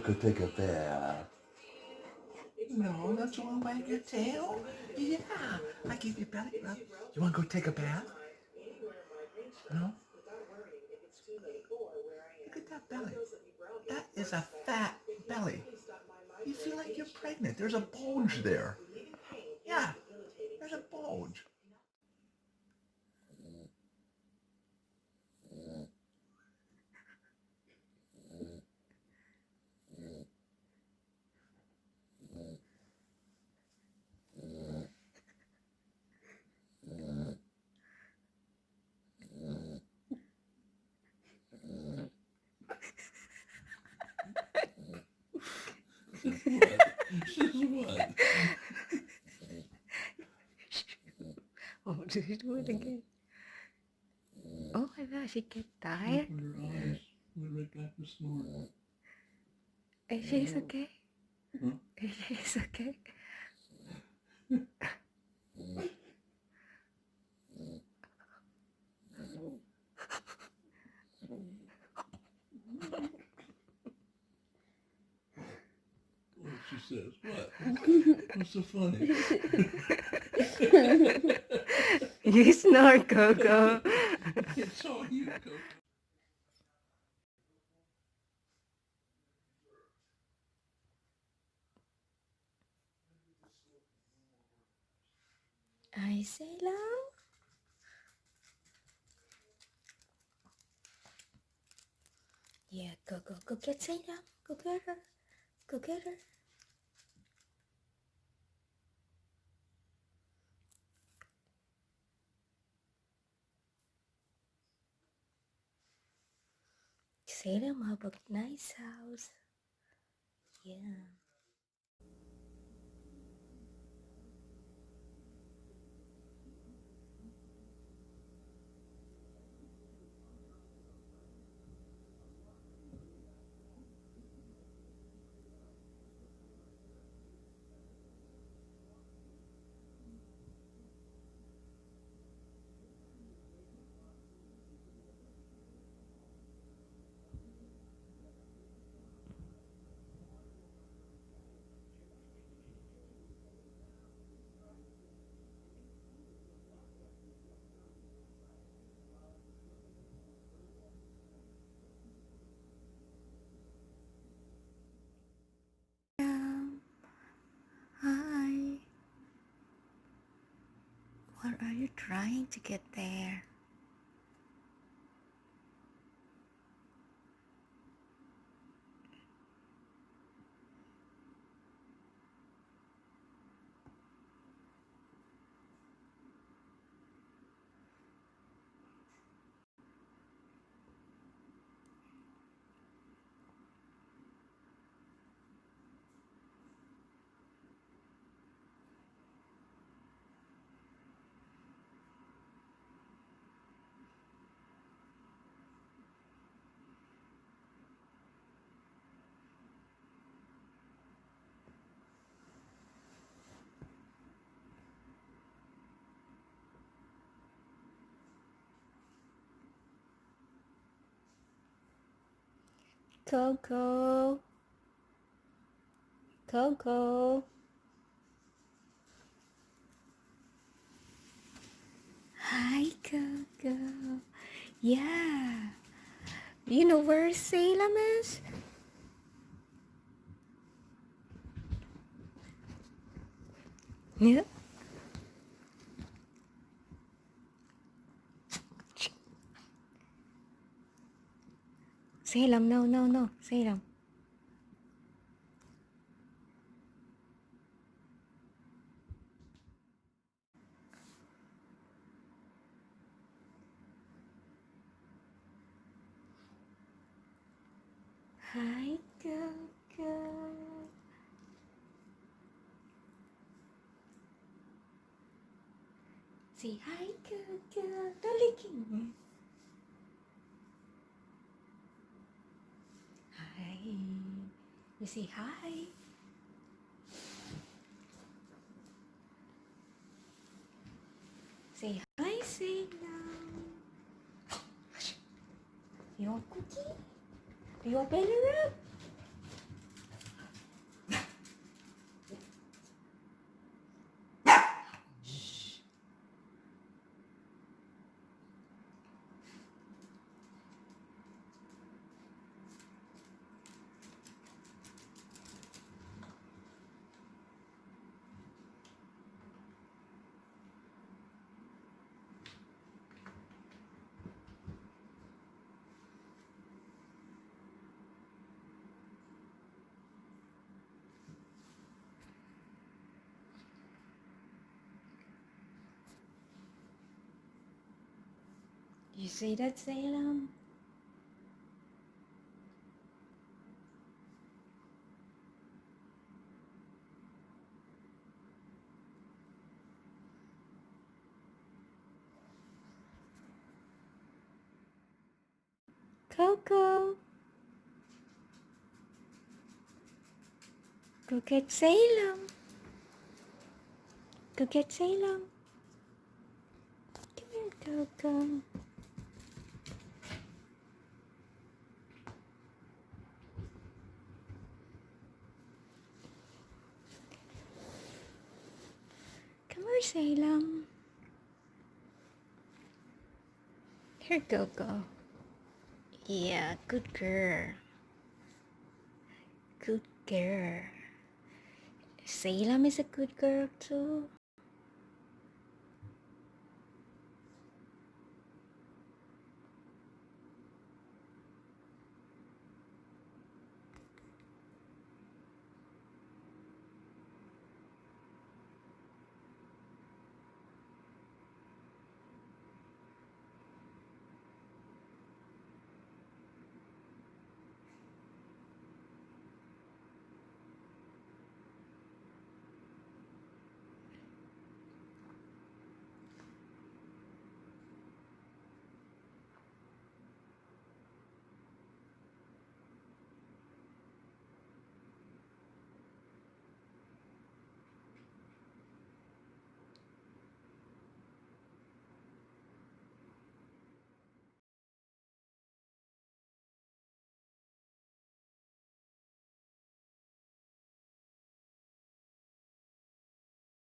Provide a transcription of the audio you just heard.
go take a bath. No, don't you want to wag your tail? Yeah, I give you belly rub. You want to go take a bath? No? Look at that belly. That is a fat belly. You feel like you're pregnant. There's a bulge there. Yeah, there's a bulge. What? Oh, do you do it again? Oh my gosh, she get tired. Her eyes went right back to snort. Is she's okay? Huh? Is she's okay? What she says? What? What's so funny? You snore, Coco. It's all you, Coco. I say long. Yeah, go get Salem. Go get her. Go get her. Salem have a nice house. Yeah. Hi. What are you trying to get there? Coco. Coco. Hi, Coco. Yeah. You know where Salem is? Yeah. Salem, no. Salem. Hi, Coco. Say hi, Coco. Don't licking me. Hi. You say hi. Say hi, Salem. You want cookie? You want belly rub? You see that, Salem? Coco, go get Salem. Go get Salem. Come here, Coco. Come here, Salem. Here, Coco. Yeah, good girl. Good girl. Salem is a good girl too.